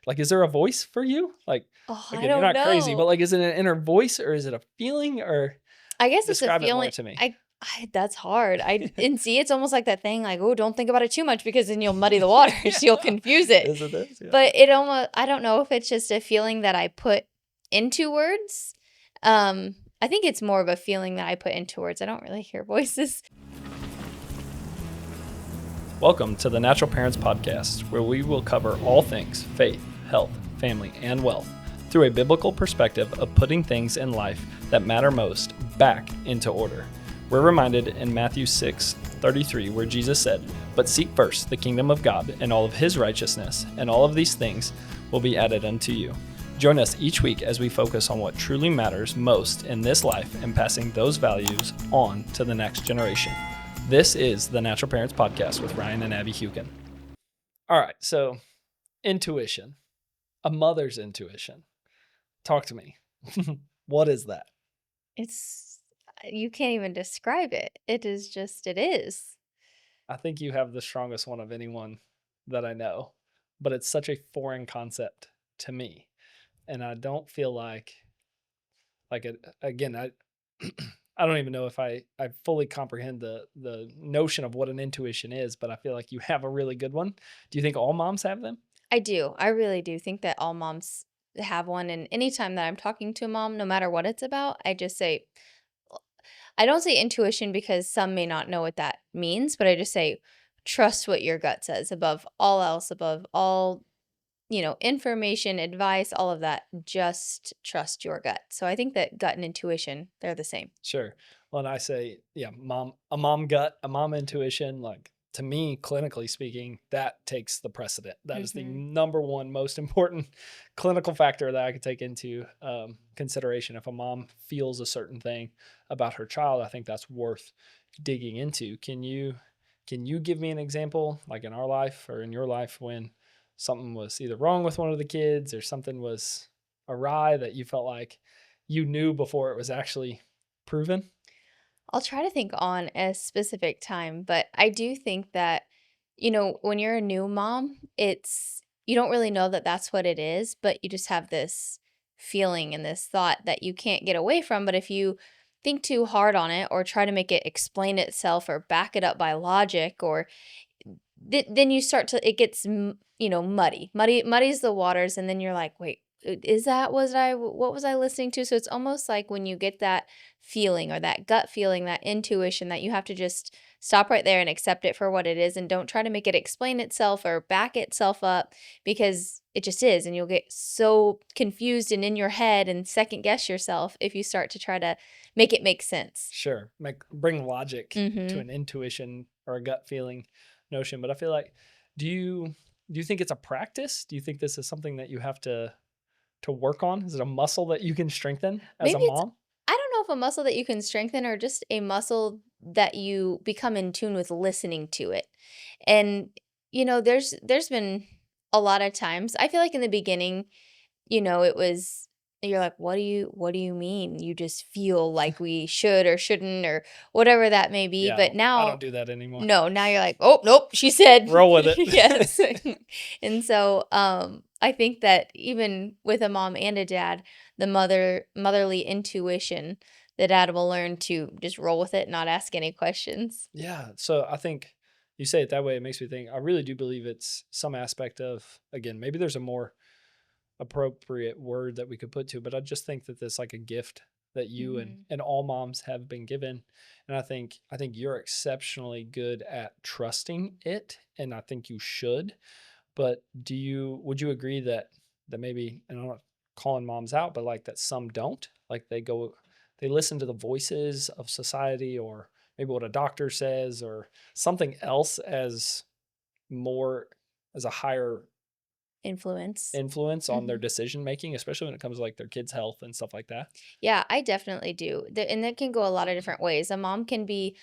Like, is there a voice for you? Like, Oh, I again, you're don't not crazy, but know. like, is it an inner voice or is it a feeling, or I guess it's a describe it more feeling. to me? That's hard. And see, it's almost like that thing, like, oh, don't think about it too much because then you'll muddy the waters. You'll Yeah. confuse it. Is it this? Yeah. But it almost, I don't know if it's just a feeling that I put into words. I think it's more of a feeling that I put into words. I don't really hear voices. Welcome to the Natural Parents Podcast, where we will cover all things faith, health, family, and wealth through a biblical perspective of putting things in life that matter most back into order. We're reminded in Matthew 6:33, where Jesus said, "But seek first the kingdom of God and all of his righteousness, and all of these things will be added unto you." Join us each week as we focus on what truly matters most in this life and passing those values on to the next generation. This is the Natural Parents Podcast with Ryan and Abby Hukin. All right, so intuition, a mother's intuition. Talk to me. What is that? You can't even describe it. It is. I think you have the strongest one of anyone that I know, but it's such a foreign concept to me. And I don't feel like again, I I don't even know if I fully comprehend the notion of what an intuition is, but I feel like you have a really good one. Do you think all moms have them? I do. I really do think that all moms have one. And anytime that I'm talking to a mom, no matter what it's about, I just say, I don't say intuition because some may not know what that means, but I just say, trust what your gut says above all else, above all, information, advice, all of that. Just trust your gut. So I think that gut and intuition, they're the same. Sure. Well, and I say, a mom gut, a mom intuition, like to me, clinically speaking, that takes the precedent. That is the number one most important clinical factor that I could take into consideration. If a mom feels a certain thing about her child, I think that's worth digging into. Can you give me an example, like in our life or in your life, when something was either wrong with one of the kids or something was awry that you felt like you knew before it was actually proven? I'll try to think on a specific time, but I do think that, when you're a new mom, you don't really know that that's what it is, but you just have this feeling and this thought that you can't get away from. But if you think too hard on it or try to make it explain itself or back it up by logic, or then you start to, it gets, muddies the waters. And then you're like, wait, what was I listening to? So it's almost like when you get that feeling or that gut feeling, that intuition, that you have to just stop right there and accept it for what it is and don't try to make it explain itself or back itself up, because it just is. And you'll get so confused and in your head and second guess yourself if you start to try to make it make sense. Sure. Bring logic to Mm-hmm. an intuition or a gut feeling notion. But I feel like, do you think it's a practice? Do you think this is something that you have to work on? Is it a muscle that you can strengthen as a Maybe it's, mom? I don't know if a muscle that you can strengthen or just a muscle that you become in tune with listening to it. And there's been a lot of times, I feel like in the beginning, it was, you're like, what do you mean? You just feel like we should or shouldn't or whatever that may be. Yeah, But I don't now, do that anymore. no, now you're like, oh, nope, she said. Roll with it. Yes. And so I think that even with a mom and a dad, the motherly intuition, the dad will learn to just roll with it, not ask any questions. Yeah. So I think you say it that way, it makes me think, I really do believe it's some aspect of, again, maybe there's a more appropriate word that we could put to, but I just think that there's like a gift that you and all moms have been given. And I think you're exceptionally good at trusting it. And I think you should, but would you agree that maybe, and I'm not calling moms out, but like that some don't, like they listen to the voices of society or maybe what a doctor says or something else as more, as a higher Influence. influence on their decision making, especially when it comes to like their kids' health and stuff like that? Yeah, I definitely do. And that can go a lot of different ways. A mom can be,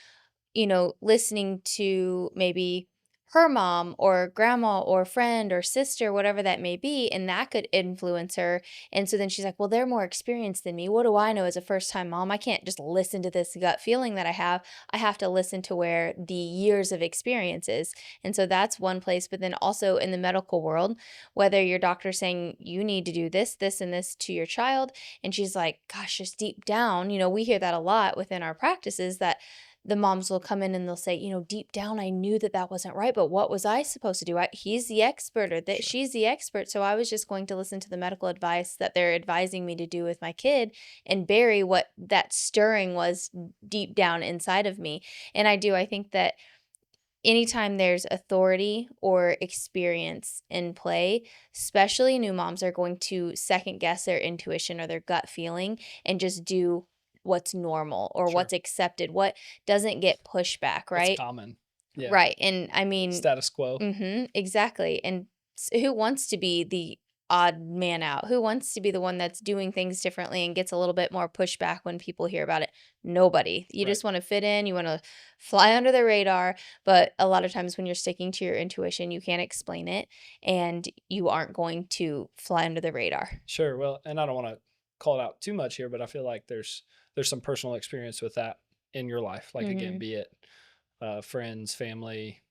listening to maybe her mom or grandma or friend or sister, whatever that may be, and that could influence her. And so then she's like, well, they're more experienced than me. What do I know as a first-time mom? I can't just listen to this gut feeling that I have. I have to listen to where the years of experience is. And so that's one place. But then also in the medical world, whether your doctor's saying you need to do this, this, and this to your child, and she's like, gosh, just deep down, we hear that a lot within our practices, that the moms will come in and they'll say, deep down, I knew that that wasn't right, but what was I supposed to do? He's the expert, or that Sure. she's the expert. So I was just going to listen to the medical advice that they're advising me to do with my kid and bury what that stirring was deep down inside of me. And I think that anytime there's authority or experience in play, especially new moms are going to second guess their intuition or their gut feeling and just do what's normal or Sure. what's accepted, what doesn't get pushback, What's right? common. Yeah. Right. And I mean, Status quo. exactly. And who wants to be the odd man out? Who wants to be the one that's doing things differently and gets a little bit more pushback when people hear about it? Nobody. You Right. just want to fit in, you want to fly under the radar. But a lot of times when you're sticking to your intuition, you can't explain it and you aren't going to fly under the radar. Sure. Well, and I don't want to call it out too much here, but I feel like there's some personal experience with that in your life. Like, again, be it friends, family,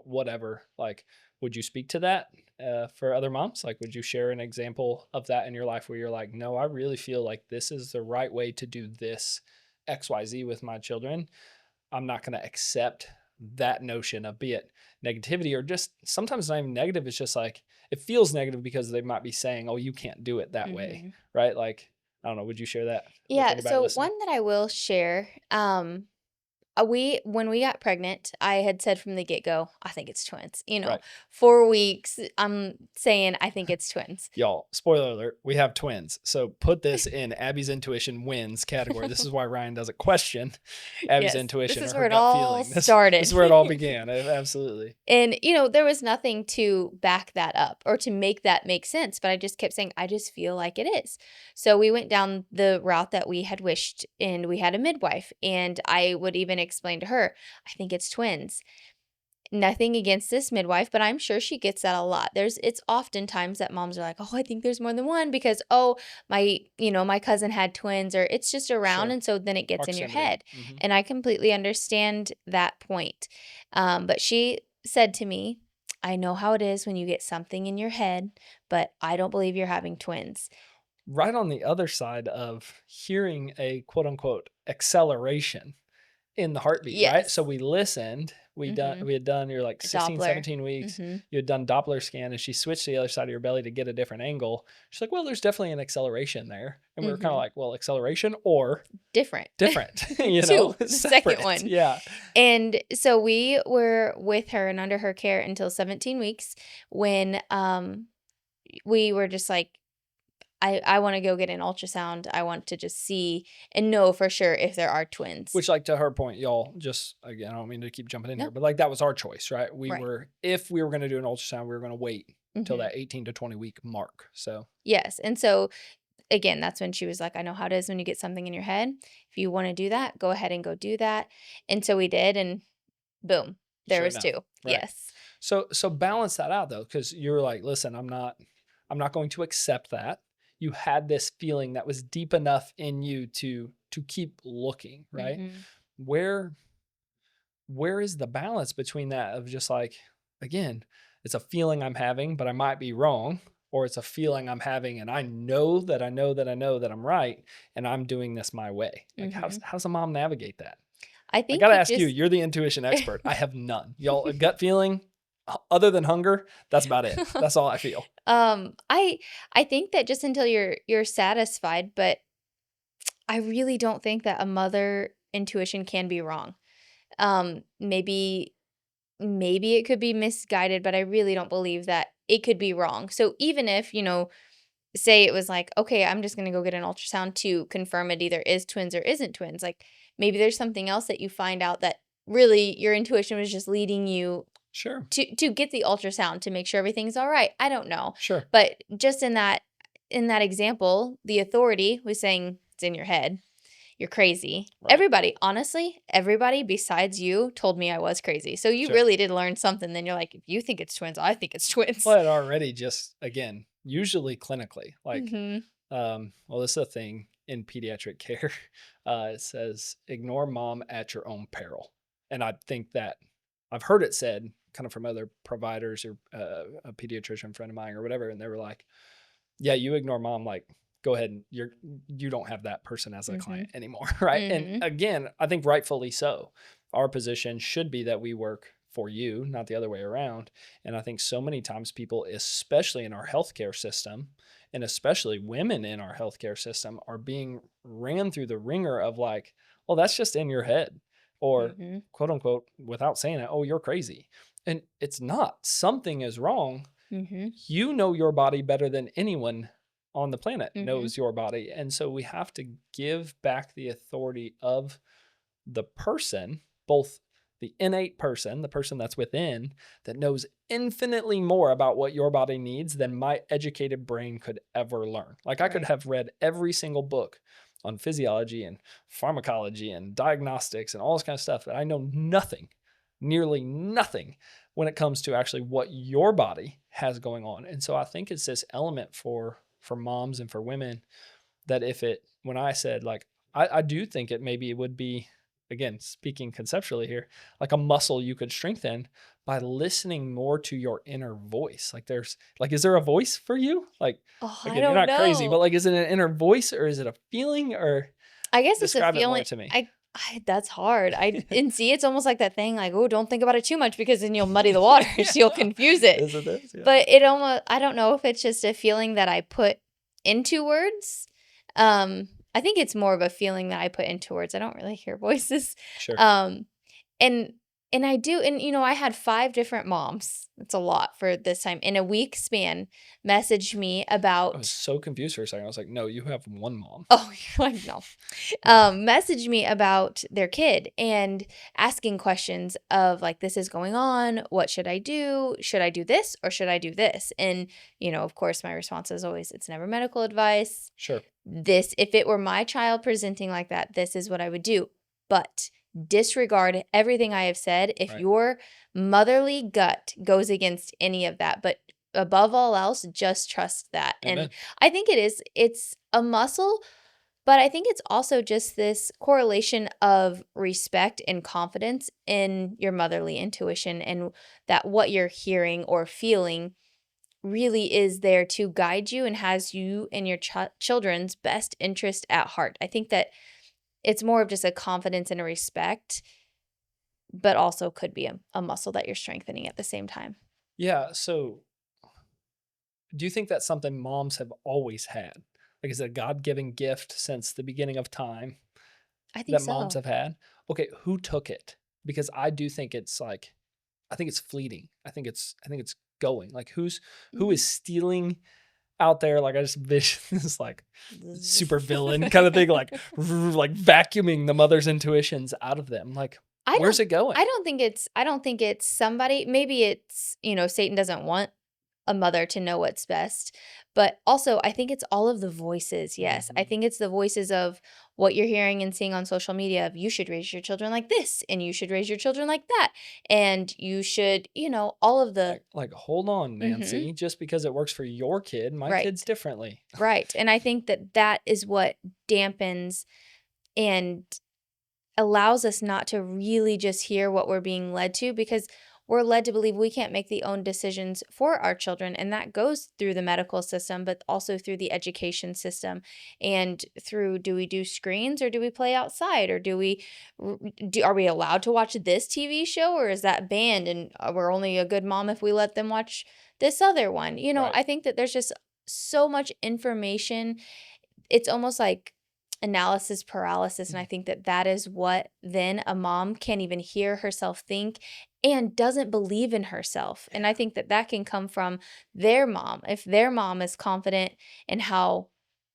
whatever. Like, would you speak to that for other moms? Like, would you share an example of that in your life where you're like, no, I really feel like this is the right way to do this XYZ with my children. I'm not going to accept that notion of, be it negativity or just sometimes not even negative. It's just like, it feels negative because they might be saying, oh, you can't do it that way. Right. Like, I don't know. Would you share that? Yeah. So one that I will share, when we got pregnant, I had said from the get-go, I think it's twins. Right. 4 weeks, I'm saying I think it's twins. Y'all, spoiler alert, we have twins. So put this in Abby's intuition wins category. This is why Ryan doesn't question Abby's intuition. This is or where her it gut all feeling. started. This is where it all began. Absolutely. And, there was nothing to back that up or to make that make sense. But I just kept saying, I just feel like it is. So we went down the route that we had wished, and we had a midwife. And I would even explain to her, I think it's twins. Nothing against this midwife, but I'm sure she gets that a lot. It's oftentimes that moms are like, oh, I think there's more than one because, oh, my cousin had twins, or it's just around. Sure. And so then it gets in your Proximity. head. And I completely understand that point. But she said to me, I know how it is when you get something in your head, but I don't believe you're having twins. Right on the other side of hearing a quote unquote acceleration in the heartbeat, right? Yes. So we listened, we had done, you're like 16, Doppler. 17 weeks, you had done Doppler scan, and she switched to the other side of your belly to get a different angle. She's like, well, there's definitely an acceleration there. And we were kind of like, well, acceleration or different, Two, the second one. Yeah. And so we were with her and under her care until 17 weeks when we were just like, I want to go get an ultrasound. I want to just see and know for sure if there are twins. Which, like, to her point, y'all, just, again, I don't mean to keep jumping in here, but like, that was our choice, right? If we were going to do an ultrasound, we were going to wait until that 18 to 20 week mark. So, yes. And so, again, that's when she was like, I know how it is when you get something in your head. If you want to do that, go ahead and go do that. And so we did, and boom, there was two. Right. Yes. So balance that out, though, because you're like, listen, I'm not going to accept that. You had this feeling that was deep enough in you to keep looking, right? Where is the balance between that of just like, again, it's a feeling I'm having, but I might be wrong, or it's a feeling I'm having and I know that I'm right, and I'm doing this my way. Like, how's a mom navigate that? I think I gotta ask you, you're the intuition expert. I have none. Y'all, a gut feeling other than hunger, that's about it. That's all I feel. I think that just until you're satisfied, but I really don't think that a mother intuition can be wrong. Maybe it could be misguided, but I really don't believe that it could be wrong. So even if, say it was like, okay, I'm just going to go get an ultrasound to confirm it either is twins or isn't twins. Like, maybe there's something else that you find out that really your intuition was just leading you to get the ultrasound to make sure everything's all right. I don't know. Sure. But just in that example, the authority was saying it's in your head. you're crazy. Right. Everybody, honestly, everybody besides you told me I was crazy. So you Sure. really did learn something. Then you're like, if you think it's twins, I think it's twins. Well, it already just, again, usually clinically, like, Mm-hmm. well, this is a thing in pediatric care. It says, ignore mom at your own peril. And I think that I've heard it said kind of from other providers or a pediatrician friend of mine or whatever. And they were like, yeah, you ignore mom, like, go ahead and you don't have that person as a Mm-hmm. client anymore. Right. Mm-hmm. And again, I think rightfully so. Our position should be that we work for you, not the other way around. And I think so many times people, especially in our healthcare system, and especially women in our healthcare system, are being ran through the ringer of like, well, that's just in your head, or Mm-hmm. quote unquote, without saying it, oh, you're crazy. And it's not. Something is wrong. Mm-hmm. You know your body better than anyone on the planet Mm-hmm. knows your body. And so we have to give back the authority of the person, both the innate person, the person that's within, that knows infinitely more about what your body needs than my educated brain could ever learn. Like I could Right. have read every single book on physiology and pharmacology and diagnostics and all this kind of stuff, but I know nothing, nearly nothing, when it comes to actually what your body has going on. And so I think it's this element for moms and for women that when I said like, I do think it maybe it would be, again, speaking conceptually here, like a muscle you could strengthen by listening more to your inner voice. Like is there a voice for you? Like, Oh, again, I you're don't not crazy, but know. like, is it an inner voice or is it a feeling, or I guess it's a describe it more feeling. to me? That's hard. And see, it's almost like that thing, like, oh, don't think about it too much because then you'll muddy the waters. You'll confuse it. Is it this? Yeah. But it almost, I don't know if it's just a feeling that I put into words. I think it's more of a feeling that I put into words. I don't really hear voices. Sure. And I do, and I had 5 different moms. That's a lot for this time. In a week span, messaged me I was about. so confused for a second. I was like, no, you have one mom. Oh, you're like, no. Yeah. Messaged me about their kid and asking questions of like, this is going on. What should I do? Should I do this or should I do this? And, of course, my response is always, it's never medical advice. Sure. If it were my child presenting like that, this is what I would do. But disregard everything I have said if Right. your motherly gut goes against any of that. But above all else, just trust that. Amen. And I think it's a muscle, but I think it's also just this correlation of respect and confidence in your motherly intuition, and that what you're hearing or feeling really is there to guide you and has you and your children's best interest at heart. I think that it's more of just a confidence and a respect, but also could be a muscle that you're strengthening at the same time. Yeah. So do you think that's something moms have always had? Like, is it a God-given gift since the beginning of time I think that moms so. have had? Okay, who took it? Because I do think it's like, I think it's fleeting. I think it's going. Like who is stealing out there? Like I just vision this like super villain kind of thing, like vacuuming the mother's intuitions out of them. Like where's it going? I don't think it's somebody. Maybe it's, Satan doesn't want a mother to know what's best. But also, I think it's all of the voices. Yes. I think it's the voices of what you're hearing and seeing on social media of you should raise your children like this and you should raise your children like that. And you should, all of the. Like hold on, Nancy. Just because it works for your kid, my kid's differently. Right. And I think that is what dampens and allows us not to really just hear what we're being led to, because we're led to believe we can't make the own decisions for our children. And that goes through the medical system, but also through the education system and through, do we do screens or do we play outside? Or are we allowed to watch this TV show, or is that banned? And we're only a good mom if we let them watch this other one. Right. I think that there's just so much information. It's almost like analysis paralysis. And I think that is what then a mom can't even hear herself think and doesn't believe in herself. And I think that can come from their mom. If their mom is confident in how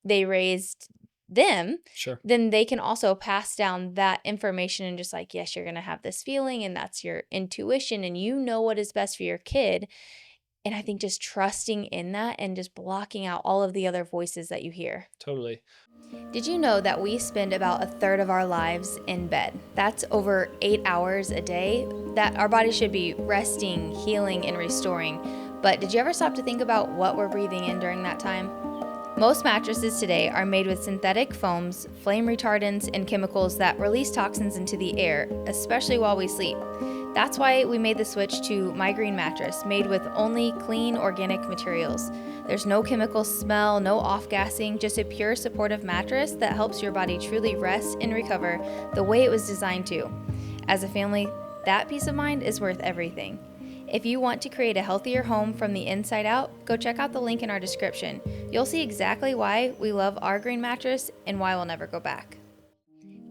they raised them, sure, then they can also pass down that information and just like, yes, you're going to have this feeling and that's your intuition and you know what is best for your kid. And I think just trusting in that and just blocking out all of the other voices that you hear. Totally. Did you know that we spend about a third of our lives in bed? That's over 8 hours a day that our body should be resting, healing, and restoring. But did you ever stop to think about what we're breathing in during that time? Most mattresses today are made with synthetic foams, flame retardants, and chemicals that release toxins into the air, especially while we sleep. That's why we made the switch to My Green Mattress, made with only clean, organic materials. There's no chemical smell, no off-gassing, just a pure supportive mattress that helps your body truly rest and recover the way it was designed to. As a family, that peace of mind is worth everything. If you want to create a healthier home from the inside out, go check out the link in our description. You'll see exactly why we love our green mattress and why we'll never go back.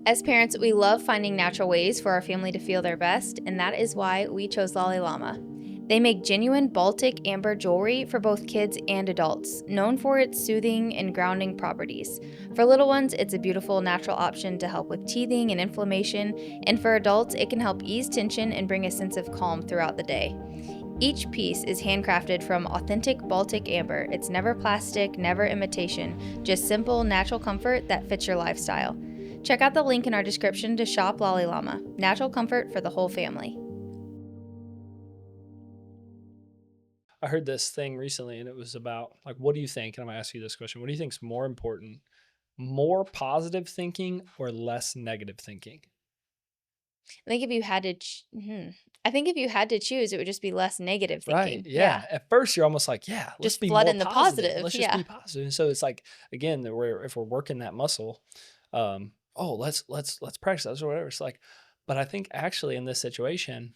As parents, we love finding natural ways for our family to feel their best, and that is why we chose Llama. They make genuine Baltic amber jewelry for both kids and adults, known for its soothing and grounding properties. For little ones, it's a beautiful natural option to help with teething and inflammation, and for adults, it can help ease tension and bring a sense of calm throughout the day. Each piece is handcrafted from authentic Baltic amber. It's never plastic, never imitation, just simple, natural comfort that fits your lifestyle. Check out the link in our description to shop Llama, natural comfort for the whole family. I heard this thing recently, and it was about, like, what do you think? And I'm going to ask you this question. What do you think is more important? More positive thinking or less negative thinking? I think if you had to, choose, it would just be less negative thinking. Right. Yeah. At first, you're almost like, yeah, let's Just be flood more in the positive. positive. Let's just be positive. And so it's like, again, that if we're working that muscle, let's practice this or whatever. It's like, but I think actually in this situation,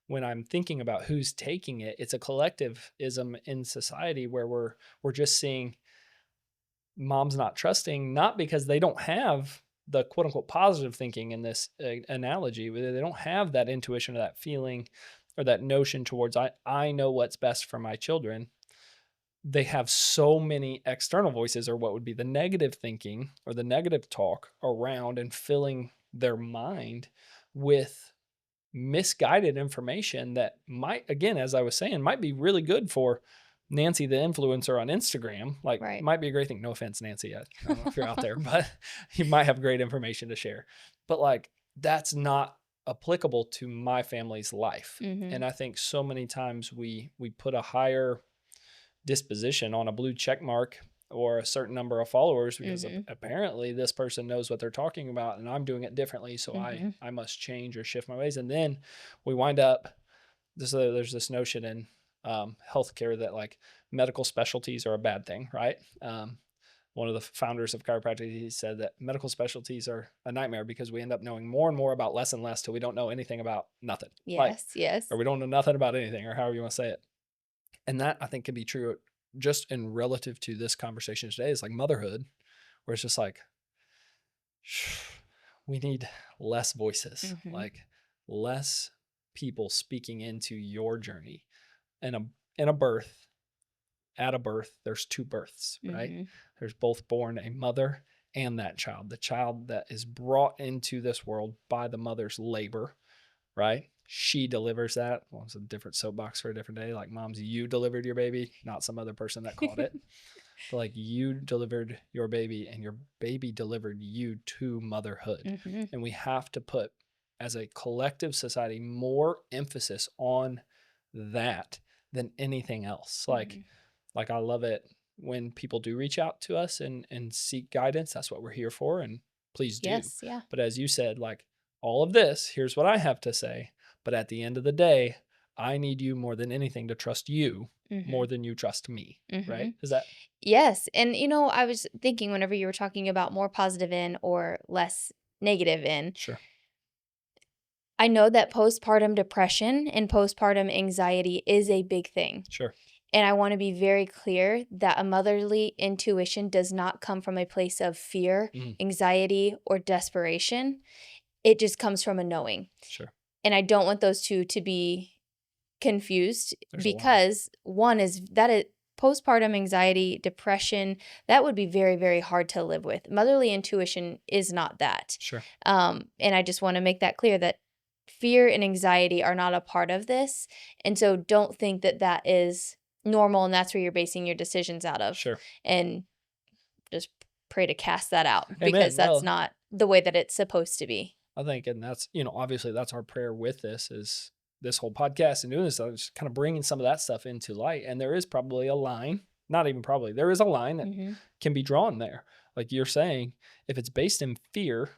when I'm thinking about who's taking it, it's a collectivism in society where we're just seeing moms not trusting, not because they don't have the quote unquote positive thinking in this analogy. They don't have that intuition or that feeling or that notion towards, I know what's best for my children. They have so many external voices, or what would be the negative thinking or the negative talk around, and filling their mind with misguided information that might, again, as I was saying, might be really good for Nancy, the influencer on Instagram. Like, Right. Might be a great thing. No offense, Nancy. I don't know if you're out there, but you might have great information to share. But like, that's not applicable to my family's life. Mm-hmm. And I think so many times we put a higher disposition on a blue check mark or a certain number of followers because apparently this person knows what they're talking about and I'm doing it differently. So I must change or shift my ways. And then we wind up, there's this notion in healthcare that like medical specialties are a bad thing, right? One of the founders of chiropractic, he said that medical specialties are a nightmare because we end up knowing more and more about less and less till we don't know anything about nothing. Yes. Or we don't know nothing about anything, or however you want to say it. And that I think can be true just in relative to this conversation today is like motherhood, where it's just like, we need less voices, like less people speaking into your journey. And in a birth, at a birth, there's two births, right? There's both born a mother and that child, the child that is brought into this world by the mother's labor, right? She delivers that. Well, it's a different soapbox for a different day. Like, moms, you delivered your baby, not some other person that caught it. But like, you delivered your baby and your baby delivered you to motherhood. And we have to put, as a collective society, more emphasis on that than anything else. Like I love it when people do reach out to us and seek guidance. That's what we're here for. And please do. Yes, yeah. But as you said, like, all of this, here's what I have to say. But at the end of the day, I need you more than anything to trust you more than you trust me, right? Is that? Yes. And, I was thinking whenever you were talking about more positive in or less negative in. Sure. I know that postpartum depression and postpartum anxiety is a big thing. Sure. And I want to be very clear that a motherly intuition does not come from a place of fear, anxiety, or desperation. It just comes from a knowing. Sure. And I don't want those two to be confused because one is that postpartum anxiety, depression, that would be very, very hard to live with. Motherly intuition is not that. Sure. And I just want to make that clear that fear and anxiety are not a part of this. And so don't think that that is normal and that's where you're basing your decisions out of. Sure. And just pray to cast that out Amen. because that's Well, not the way that it's supposed to be. I think, and that's, obviously that's our prayer with this is this whole podcast and doing this, just kind of bringing some of that stuff into light. And there is probably a line, not even probably, there is a line that can be drawn there. Like you're saying, if it's based in fear,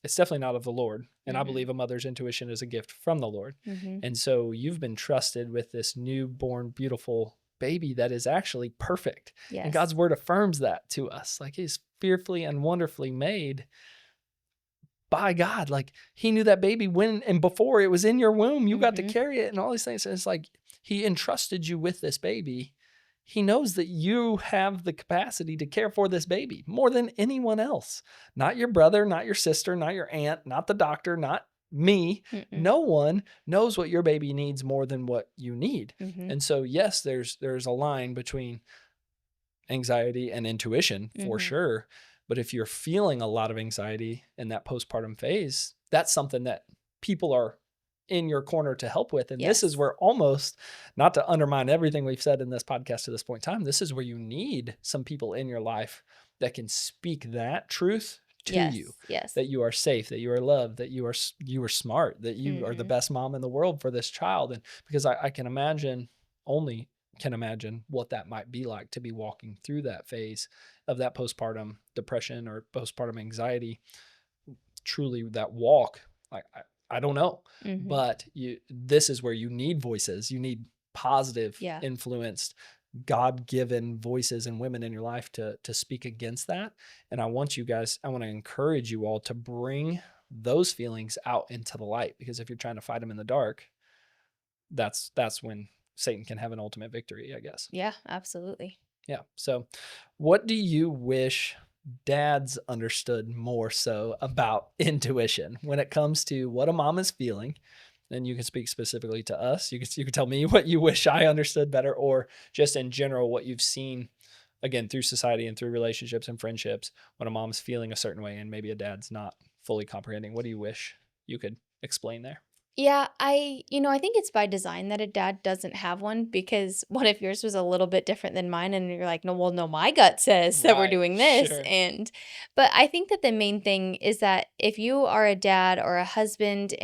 it's definitely not of the Lord. And I believe a mother's intuition is a gift from the Lord. And so you've been trusted with this newborn, beautiful baby that is actually perfect. Yes. And God's word affirms that to us. Like he's fearfully and wonderfully made by God. Like he knew that baby when and before it was in your womb, you got to carry it and all these things. And it's like he entrusted you with this baby. He knows that you have the capacity to care for this baby more than anyone else. Not your brother, not your sister, not your aunt, not the doctor, not me. No one knows what your baby needs more than what you need. And so, yes, there's a line between anxiety and intuition for sure. But if you're feeling a lot of anxiety in that postpartum phase, that's something that people are in your corner to help with. And this is where almost, not to undermine everything we've said in this podcast to this point in time, this is where you need some people in your life that can speak that truth to you. Yes. That you are safe, that you are loved, that you are smart, that you are the best mom in the world for this child. And because I can imagine, only can imagine what that might be like to be walking through that phase of that postpartum depression or postpartum anxiety. Truly that walk, I don't know, but this is where you need voices. You need positive, influenced, God-given voices and women in your life to speak against that. And I want to encourage you all to bring those feelings out into the light, because if you're trying to fight them in the dark, that's when Satan can have an ultimate victory, I guess. Yeah, absolutely. Yeah. So what do you wish dads understood more so about intuition when it comes to what a mom is feeling? And you can speak specifically to us. You can tell me what you wish I understood better, or just in general, what you've seen again through society and through relationships and friendships when a mom's feeling a certain way and maybe a dad's not fully comprehending. What do you wish you could explain there? Yeah, I think it's by design that a dad doesn't have one, because what if yours was a little bit different than mine and you're like, no, my gut says that we're doing this. Sure. But I think that the main thing is that if you are a dad or a husband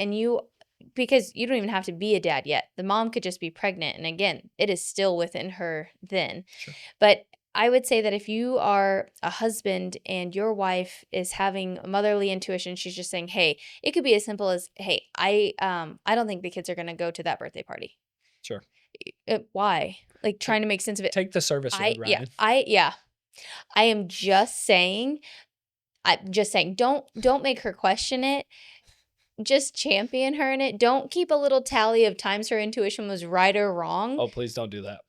because you don't even have to be a dad yet. The mom could just be pregnant. And again, it is still within her then. Sure. But I would say that if you are a husband and your wife is having motherly intuition, she's just saying, hey, it could be as simple as, hey, I don't think the kids are going to go to that birthday party. Sure. Why? Like trying to make sense of it. Take the service road, Ryan. I am just saying, don't make her question it. Just champion her in it. Don't keep a little tally of times her intuition was right or wrong. Oh, please don't do that.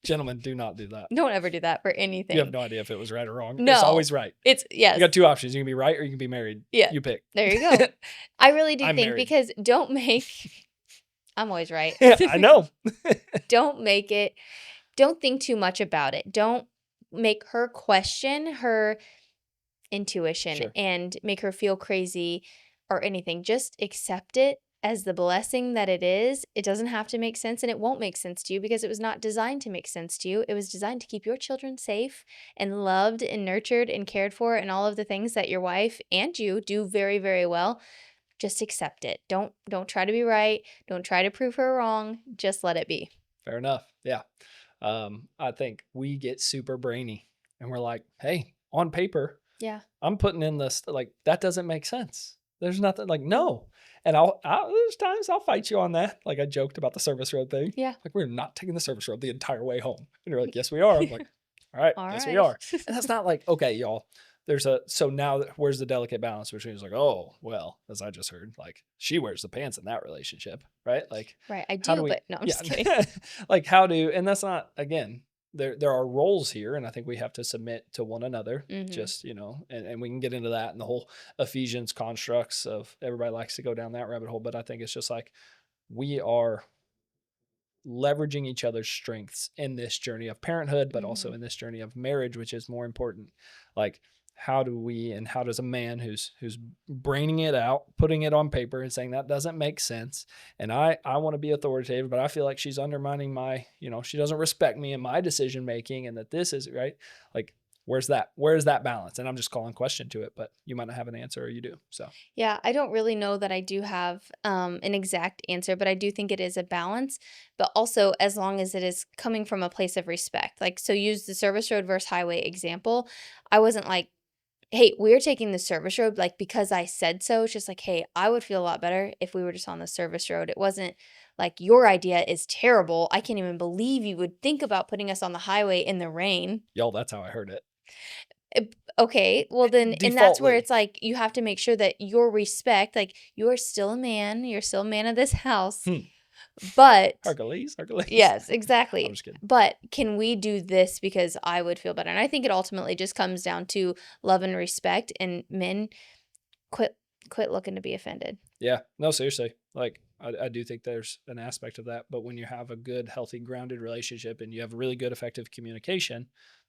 Gentlemen, do not do that. Don't ever do that for anything. You have no idea if it was right or wrong. No. It's always right. Yes. You got two options. You can be right or you can be married. Yeah. You pick. There you go. I really do I'm think married. because I'm always right. I know. Don't think too much about it. Don't make her question her intuition and make her feel crazy or anything. Just accept it as the blessing that it is. It doesn't have to make sense, and it won't make sense to you because it was not designed to make sense to you. It was designed to keep your children safe and loved and nurtured and cared for, and all of the things that your wife and you do very, very well. Just accept it. Don't try to be right. Don't try to prove her wrong. Just let it be. Fair enough. Yeah. I think we get super brainy and we're like, hey, on paper, I'm putting in this, like, that doesn't make sense. There's nothing, like, no. And there's times I'll fight you on that. Like I joked about the service road thing. Yeah. Like, we're not taking the service road the entire way home. And you're like, yes, we are. I'm like, all right, yes, we are. And that's not like, okay, y'all, so now where's the delicate balance between like, oh, well, as I just heard, like she wears the pants in that relationship, right? Like, right. I do, but no, I'm just kidding. Like and that's not, again, there are roles here, and I think we have to submit to one another, just, and we can get into that and the whole Ephesians constructs of everybody likes to go down that rabbit hole. But I think it's just like we are leveraging each other's strengths in this journey of parenthood, but also in this journey of marriage, which is more important. Like how does a man who's braining it out, putting it on paper and saying that doesn't make sense, and I want to be authoritative, but I feel like she's undermining my, she doesn't respect me and my decision making, and that this is right. Like, where's that balance? And I'm just calling question to it, but you might not have an answer, or you do. So Yeah, I don't really know that I do have an exact answer, but I do think it is a balance. But also, as long as it is coming from a place of respect. Like, so use the service road versus highway example. I wasn't like, hey, we're taking the service road, like, because I said so. It's just like, hey, I would feel a lot better if we were just on the service road. It wasn't like, your idea is terrible. I can't even believe you would think about putting us on the highway in the rain. y'all, that's how I heard it. Okay, well then, and that's where Defaultly. it's like, you have to make sure that your respect, like, you're still a man, you're still a man of this house, but Hercules. yes, I'm exactly. just kidding. But can we do this because I would feel better? And I think it ultimately just comes down to love and respect, and men, quit looking to be offended. Yeah, no, seriously. Like, I do think there's an aspect of that, but when you have a good, healthy, grounded relationship and you have really good, effective communication,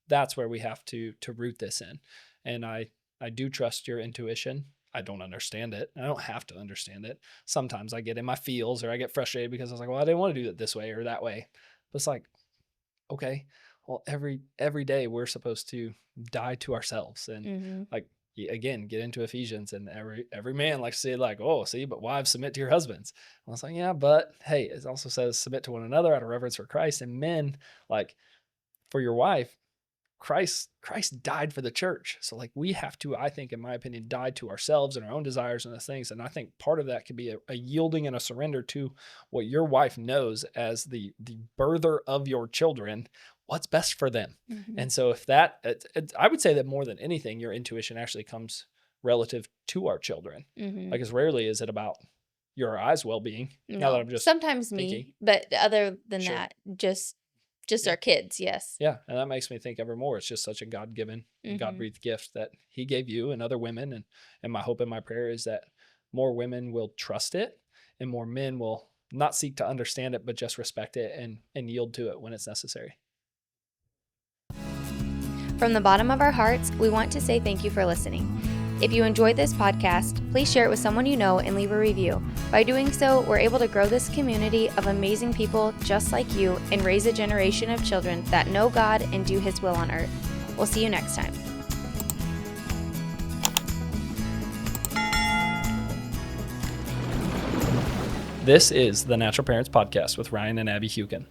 that's where we have to root this in. And I do trust your intuition. I don't understand it. I don't have to understand it. Sometimes I get in my feels, or I get frustrated because I was like, well, I didn't want to do it this way or that way. But it's like, okay, well, every day we're supposed to die to ourselves. And like, again, get into Ephesians, and every man likes to say, like, oh, see, but wives, submit to your husbands. And I was like, yeah, but hey, it also says submit to one another out of reverence for Christ. And men, like, for your wife, Christ died for the church. So like, we have to, I think, in my opinion, die to ourselves and our own desires and those things. And I think part of that could be a yielding and a surrender to what your wife knows as the birther of your children, what's best for them. And so if that, I would say that more than anything, your intuition actually comes relative to our children. Like, as rarely is it about your or I's well-being. No, Now that I'm just sometimes thinking. me, but other than Sure. that, just Yeah. our kids. Yes. Yeah. And that makes me think ever more. It's just such a God-given, God-breathed gift that he gave you and other women. And my hope and my prayer is that more women will trust it, and more men will not seek to understand it, but just respect it and yield to it when it's necessary. From the bottom of our hearts, we want to say thank you for listening. If you enjoyed this podcast, please share it with someone you know and leave a review. By doing so, we're able to grow this community of amazing people just like you and raise a generation of children that know God and do His will on earth. We'll see you next time. This is the Natural Parents Podcast with Ryan and Abby Hukin.